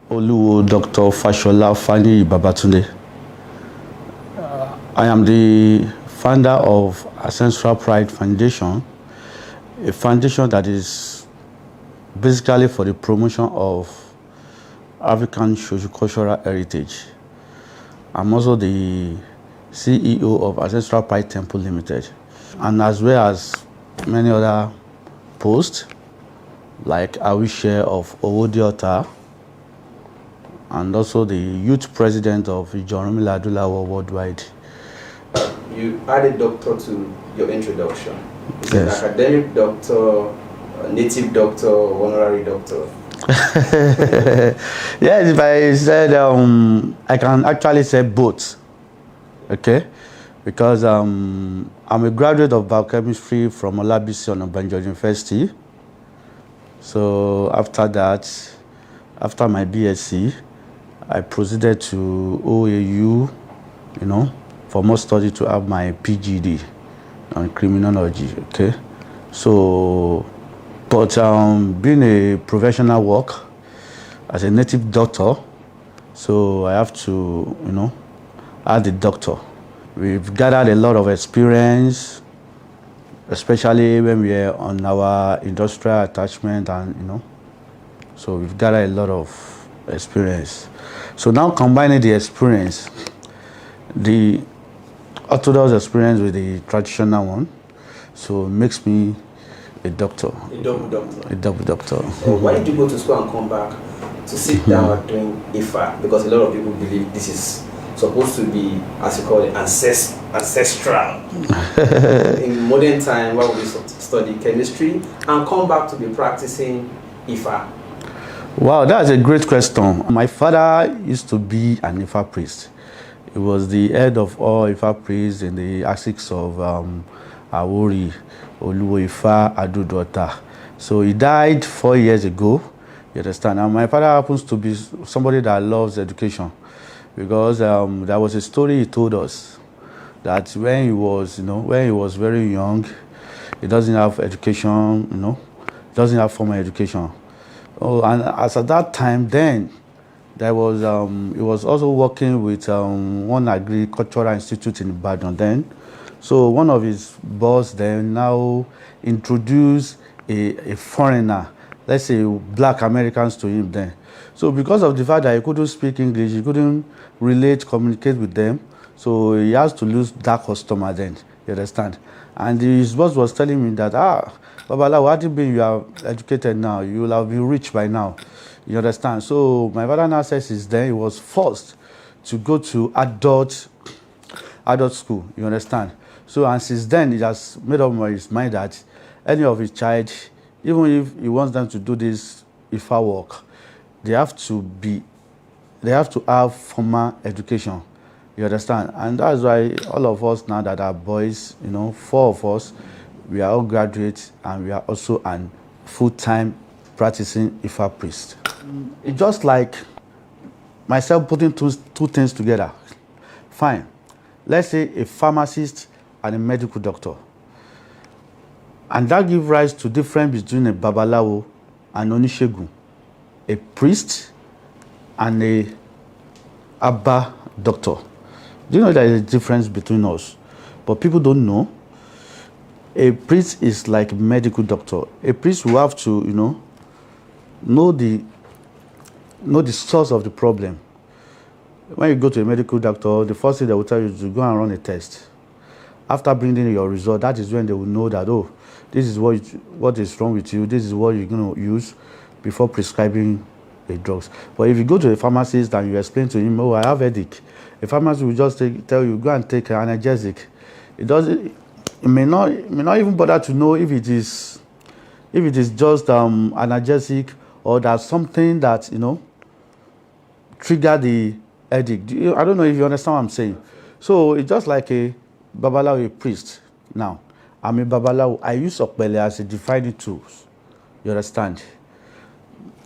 Oluwo Dr. Fashola Fani Babatunde. I am the founder of Ancestral Pride Foundation, a foundation that is basically for the promotion of African socio-cultural heritage. I'm also the CEO of Ancestral Pride Temple Limited, and as well as many other posts, like I will share of Owodiota, and also the youth president of Jorumila Adulawo Worldwide. You added doctor to your introduction. Is Yes. an academic doctor, a native doctor, honorary doctor? Yes, if I said I can actually say both, okay, because I'm a graduate of biochemistry from Olabisi Onabanjo University. So after that, after my BSc, I proceeded to OAU, for more study to have my PGD on criminology, okay. So, but being a professional work as a native doctor, so I have to, add the doctor. We've gathered a lot of experience, especially when we are on our industrial attachment, and so we've gathered a lot of experience. So now combining the experience, the orthodox experience with the traditional one, so it makes me a doctor. A double doctor? A double doctor. So why did you go to school and come back to sit down doing IFA? Because a lot of people believe this is supposed to be, as you call it, ancestral. In modern time, why would you study chemistry and come back to be practicing IFA? Wow, that's a great question. My father used to be an Ifa priest. He was the head of all Ifa priests in the axis of Awori, Oluwo Ifa Adudota. So he died 4 years ago, you understand? And my father happens to be somebody that loves education, because there was a story he told us that when he was very young, he doesn't have education, doesn't have formal education. Oh, and as at that time, then there was he was also working with one agricultural institute in Ibadan then. So one of his boss then now introduced a foreigner, let's say black Americans, to him then. So because of the fact that he couldn't speak English, he couldn't relate, communicate with them, so he has to lose that customer then, you understand? And his boss was telling me that, Babalawo, had it been you are educated now, you will have been rich by now. You understand? So my father now says since then he was forced to go to adult school. You understand? So and since then he has made up his mind that any of his child, even if he wants them to do this IFA work, they have to have formal education. You understand? And that's why all of us now that are boys, 4 of us, we are all graduates, and we are also an full-time practicing Ifa priest. It's just like myself putting two things together. Fine. Let's say a pharmacist and a medical doctor. And that gives rise to difference between a Babalawo and Onishegun, a priest and a Abba doctor. Do you know there is a difference between us? But people don't know. A priest is like a medical doctor. A priest will have to, know the source of the problem. When you go to a medical doctor, the first thing they will tell you is to go and run a test. After bringing your result, that is when they will know that, oh, this is what is wrong with you, this is what you're going to use before prescribing the drugs. But if you go to a pharmacist and you explain to him, oh, I have headache, a pharmacist will just tell you, go and take an analgesic. It may not even bother to know if it is just analgesic, or there's something that trigger the headache. I don't know if you understand what I'm saying. So it's just like a Babalawo, a priest. Now I'm a Babalawo. I use Okpele as a defining tool. You understand?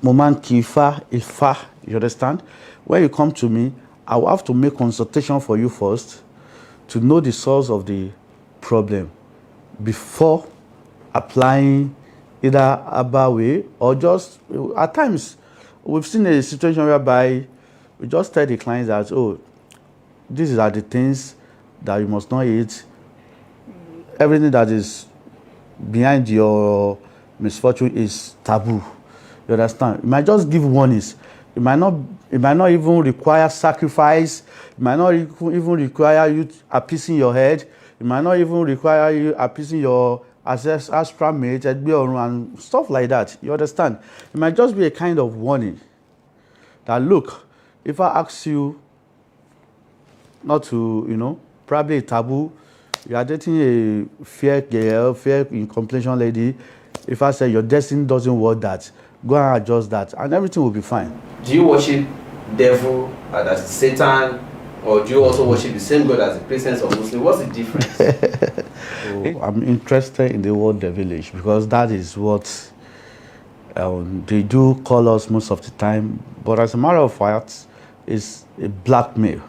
Moman Kifa, Ifa. You understand? When you come to me, I will have to make consultation for you first to know the source of the problem before applying either a bad way or just, at times, we've seen a situation whereby we just tell the clients that, oh, these are the things that you must not eat. Everything that is behind your misfortune is taboo. You understand? You might just give warnings. It might not even require sacrifice. It might not even require you appeasing your head. It might not even require you appeasing your astral mate, and stuff like that. You understand? It might just be a kind of warning that, look, if I ask you not to, probably a taboo, you are dating a fair girl, fair in complexion lady. If I say your destiny doesn't want that, go and adjust that, and everything will be fine. Do you worship devil as Satan, or do you also worship the same God as the Christians or Muslims? What's the difference? I'm interested in the word devilish because that is what they do call us most of the time. But as a matter of fact, it's a blackmail.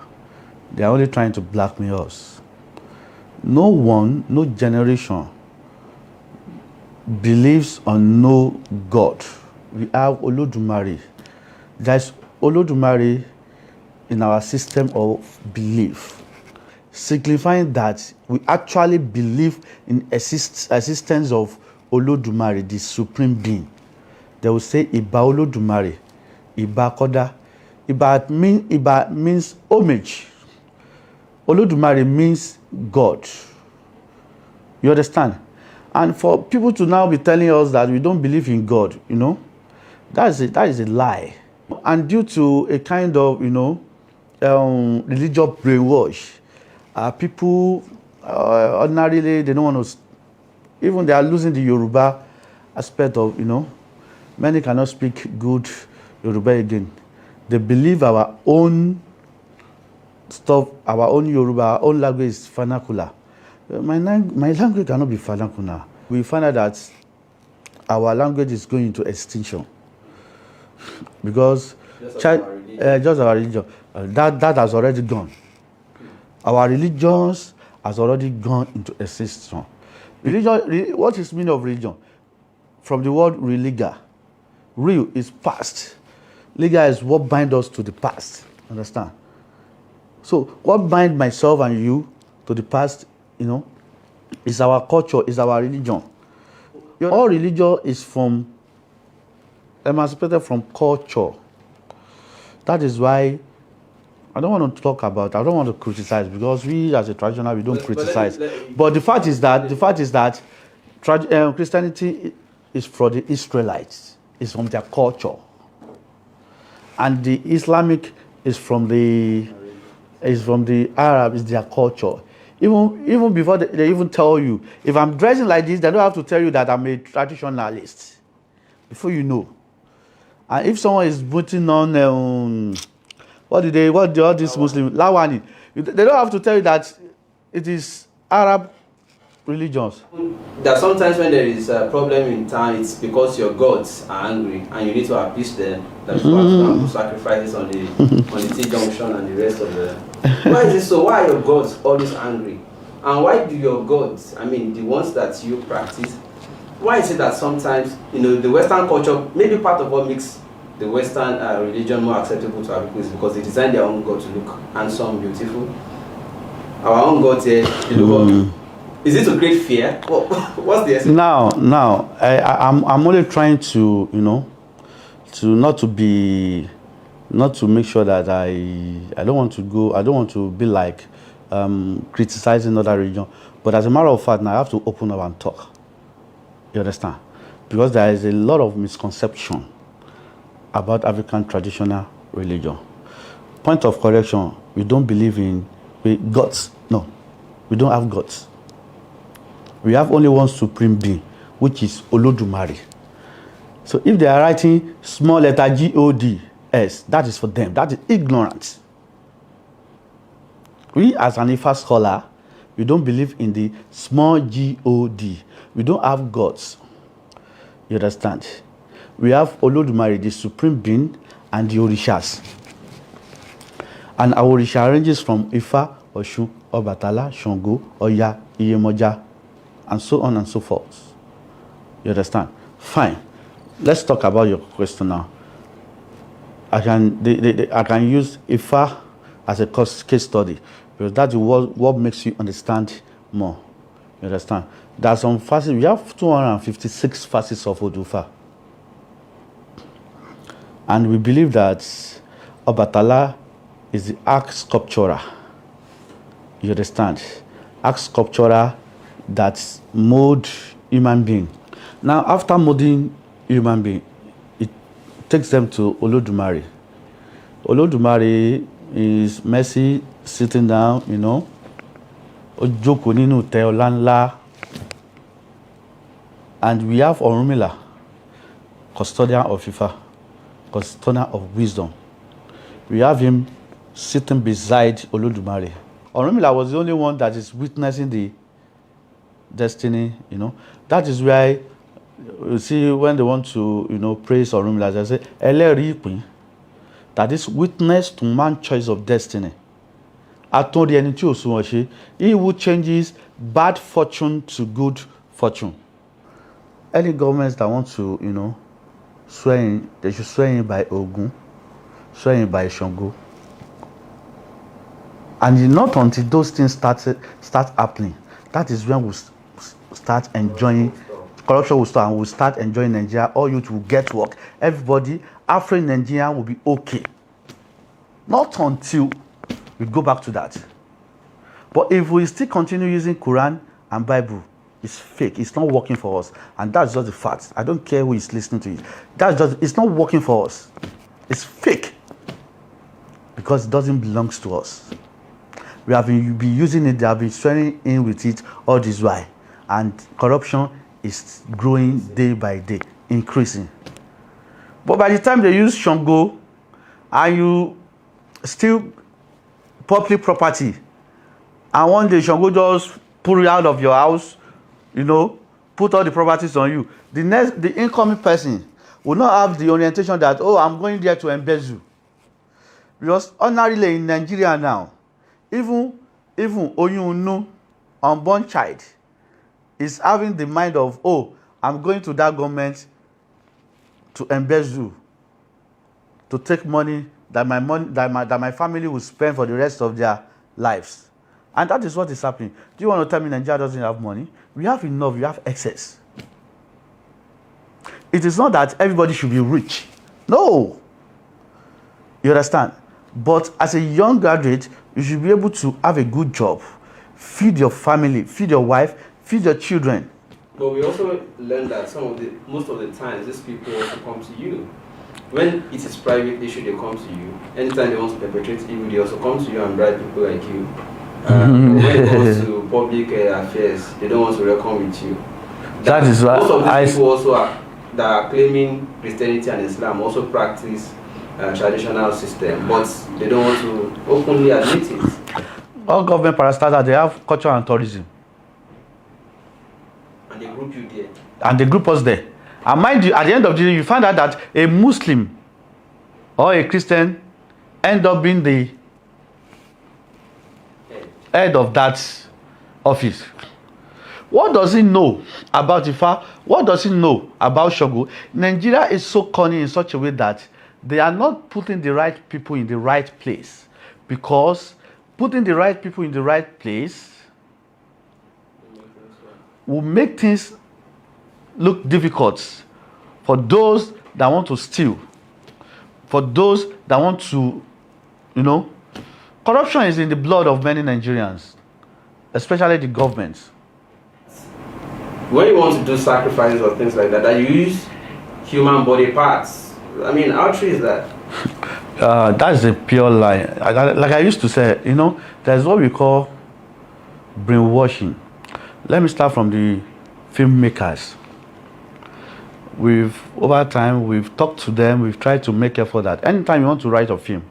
They are only trying to blackmail us. No one, no generation believes on no God. We have Olodumare. There's Olodumare in our system of belief, signifying that we actually believe in existence of Olodumare, the supreme being. They will say Iba Olodumare, Iba Koda. Iba means homage. Olodumare means God. You understand? And for people to now be telling us that we don't believe in God, that is a lie. And due to a kind of, religious brainwash, people ordinarily, they don't want to, even they are losing the Yoruba aspect of, many cannot speak good Yoruba again. They believe our own stuff, our own Yoruba, our own language is vernacular. My language cannot be vernacular. We find out that our language is going into extinction because just our religion, that has already gone. Our religions has already gone into extinction. Religion, what is the meaning of religion? From the word religa. Real is past. Liga is what binds us to the past. Understand? So what binds myself and you to the past, is our culture, is our religion. All religion is emancipated from culture. That is why I don't want to criticize, because we as a traditional, we don't criticize. But the fact is that Christianity is for the Israelites. It's from their culture. And the Islamic is from the Arab, is their culture. Even before they even tell you, if I'm dressing like this, they don't have to tell you that I'm a traditionalist. Before you know. And if someone is putting on all these Muslim lawani, they don't have to tell you that it is Arab religions. That sometimes when there is a problem in town, it's because your gods are angry and you need to appease them. That you have to sacrifices on the T-junction and the rest of the. Why is it so? Why are your gods always angry? And why do your gods, the ones that you practice, why is it that sometimes the Western culture, maybe part of what makes the Western religion more acceptable to our people is because they design their own god to look handsome, beautiful. Our own gods here, they look ugly. Is it to create fear? What's the essence? Now, I'm only trying to, not to make sure that I don't want to be like criticizing other religion. But as a matter of fact, now I have to open up and talk. You understand? Because there is a lot of misconception about African traditional religion. Point of correction, we don't believe in gods. No, we don't have gods. We have only one supreme being, which is Olodumare. So if they are writing small letter G-O-D-S, that is for them. That is ignorant. We as an Ifa scholar, we don't believe in the small G-O-D. We don't have gods. You understand? We have Olodumare, the supreme being, and the Orishas. And our Orisha ranges from Ifa, Oshun, Obatala, Shango, Oya, Iyemoja, and so on and so forth. You understand? Fine. Let's talk about your question now. I can use Ifa as a case study because that's what makes you understand more. You understand? There are some facets. We have 256 facets of Odufa. And we believe that Obatala is the arc sculpturer. You understand? Arc sculpturer that mold human being. Now, after molding human being, it takes them to Olodumare. Olodumare is Mercy sitting down, you know. Ojoko ninu te olanla. And we have Orunmila, custodian of Ifa, custodian of wisdom. We have him sitting beside Olodumare. Orunmila was the only one that is witnessing the destiny, you know. That is why you see when they want to, you know, praise Orunmila, they say, Eleri Ipin, that is witness to man's choice of destiny. He who changes bad fortune to good fortune. Any governments that want to, you know, swear in, they should swear in by Ogun, swear in by Shango. And not until those things start happening, that is when we start enjoying, corruption will start, and we'll start enjoying Nigeria. All youth will get work. Everybody, after Nigeria, will be okay. Not until we go back to that. But if we still continue using Quran and Bible, it's fake. It's not working for us. And that's just the fact. I don't care who is listening to it. It's not working for us. It's fake. Because it doesn't belong to us. We have been using it, they have been swearing in with it all this while. And corruption is growing day by day, increasing. But by the time they use Shango and you steal public property, and one day Shango just pull it out of your house, you know, put all the properties on you, the incoming person will not have the orientation that, oh, I'm going there to embezzle. Because ordinarily in Nigeria now, even Oyunu, unborn child, is having the mind of, oh, I'm going to that government to embezzle, to take money that my family will spend for the rest of their lives. And that is what is happening. Do you want to tell me Nigeria doesn't have money? We have enough, we have excess. It is not that everybody should be rich. No. You understand? But as a young graduate, you should be able to have a good job, feed your family, feed your wife, feed your children. But we also learned that most of the times, these people also come to you. When it is private issue, they come to you. Anytime they want to perpetrate evil, they also come to you and bribe people like you. When it comes to public affairs, they don't want to welcome with you. That is why most of these people also that are claiming Christianity and Islam also practice traditional system, but they don't want to openly admit it. All government parastatals, they have culture and tourism. And they group you there. And they group us there. And mind you, at the end of the day, you find out that a Muslim or a Christian end up being the head of that office. What does he know about Ifa? What does he know about Shogo? Nigeria is so cunning in such a way that they are not putting the right people in the right place. Because putting the right people in the right place will make things look difficult for those that want to steal, for those that want to, you know, corruption is in the blood of many Nigerians, especially the government. When you want to do sacrifices or things like that, that you use human body parts. I mean, how true is that? That's a pure lie. Like I used to say, you know, there's what we call brainwashing. Let me start from the filmmakers. Over time, we've talked to them, we've tried to make effort that anytime you want to write a film,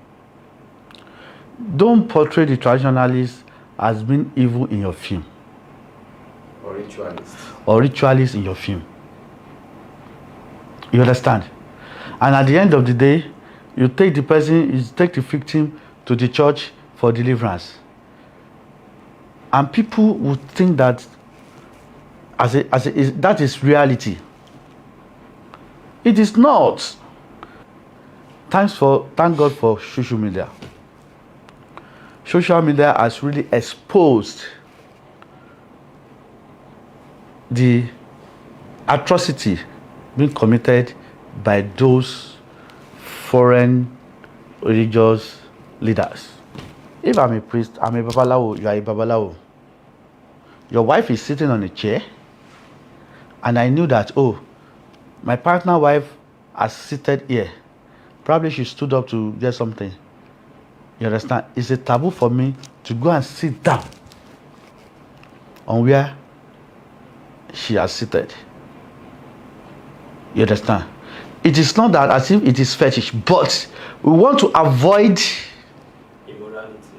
don't portray the traditionalists as being evil in your film. Or ritualists in your film. You understand? And at the end of the day, you take the victim to the church for deliverance. And people would think that that is reality. It is not. Thank God for social media. Social media has really exposed the atrocity being committed by those foreign religious leaders. If I'm a priest, I'm a babalawo, you are a babalawo. Your wife is sitting on a chair, and I knew that, oh, my partner wife has seated here. Probably she stood up to get something. You understand? It's a taboo for me to go and sit down on where she has seated. You understand? It is not that as if it is fetish, but we want to avoid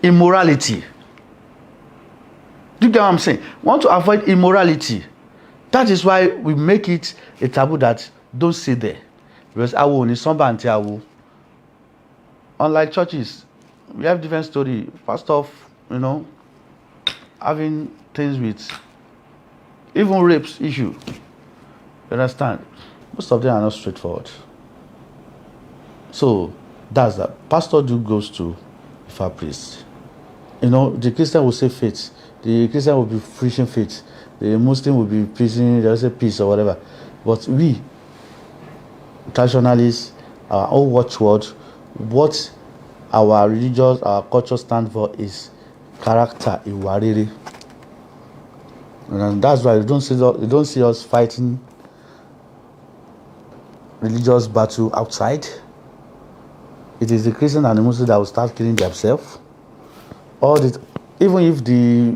immorality. Do you get what I'm saying? We want to avoid immorality. That is why we make it a taboo that don't sit there. Because I will need somebody until unlike churches, we have different story. First off, having things with even rapes issue. You understand? Most of them are not straightforward. So that's that. Pastor goes to Ifa priest. The Christian will say faith. The Christian will be preaching faith. The Muslim will be preaching, they'll say peace or whatever. But we, traditionalists, our own watchword, what our religious, our culture stand for is character, ìwà rere. And that's why you don't see us fighting religious battle outside. It is the Christian and the Muslim that will start killing themselves. Even if the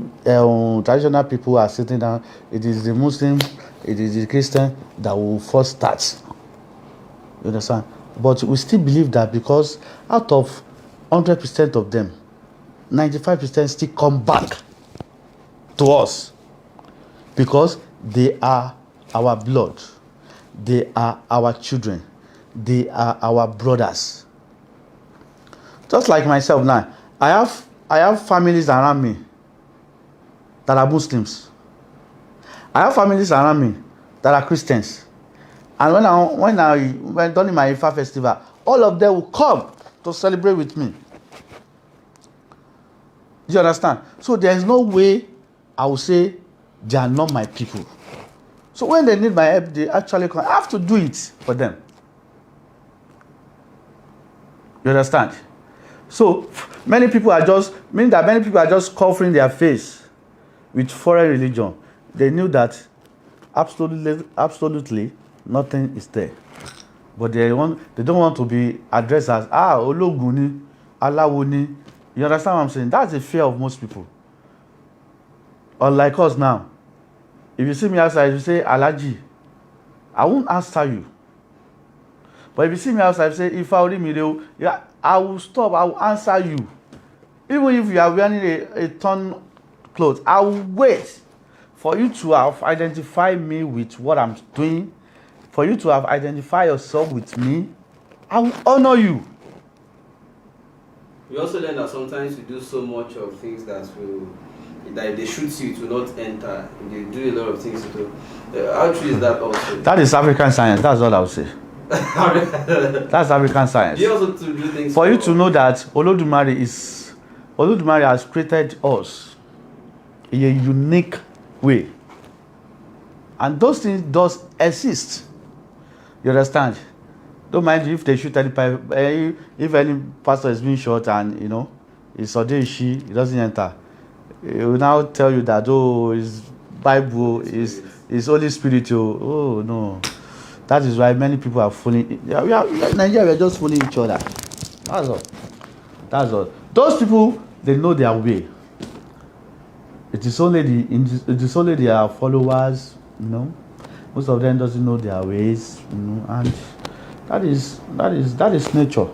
traditional people are sitting down, it is the Muslim, it is the Christian that will first start. You understand? But we still believe that because out of 100% of them, 95% still come back to us because they are our blood, they are our children, they are our brothers. Just like myself now, I have families around me that are Muslims. I have families around me that are Christians. And when during my Ifa festival, all of them will come to celebrate with me. Do you understand? So there is no way I will say they are not my people. So when they need my help, they actually come. I have to do it for them. You understand? So many people are just covering their face with foreign religion. They knew that absolutely nothing is there. But they don't want to be addressed as Ologuni, Alawuni. You understand what I'm saying? That's the fear of most people. Unlike us now. If you see me outside, you say Alaji, I won't answer you. But if you see me outside, you say Ifawole Mireo, yeah, I will stop, I will answer you. Even if you are wearing a torn clothes, I will wait for you to have identified me with what I'm doing, for you to have identified yourself with me. I will honor you. We also learn that sometimes you do so much of things that if they shoot you, it will not enter. They do a lot of things. How true is that also? That is African science. That's all I will say. That's African science. You also to do things for you to know that Olodumare has created us in a unique way, and those things does exist. You understand? Don't mind if they shoot if any pastor is being shot and it's Odeshi, it doesn't enter. It will now tell you that it's Bible, it's Holy Spirit. Oh no. That is why many people are fooling. Nigeria, we are just fooling each other. That's all. Those people, they know their way. It is only their followers, Most of them doesn't know their ways, and that is nature.